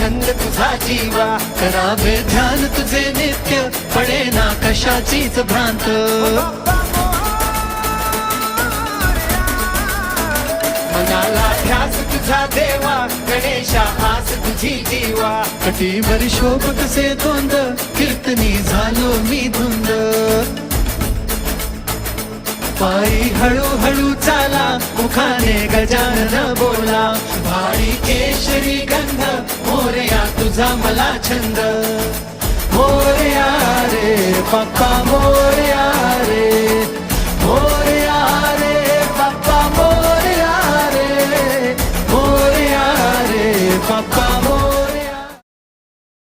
छंद तुझा जीवा, करावे ध्यान तुझे नित्य, पडे ना कशाचीच भ्रांत. मनाला ध्यास तुझा देवा, गणेशा आस तुझी जीवा, कटीवर शोभ कसे तोंड, कीर्तनी झालो मी धुंद. पायी हळूहळू चाला, मुखाने गजानन बोला, भारी केशरी गंध, मोरया तुझा मला छंद. मोरया रे बाप्पा मोरया.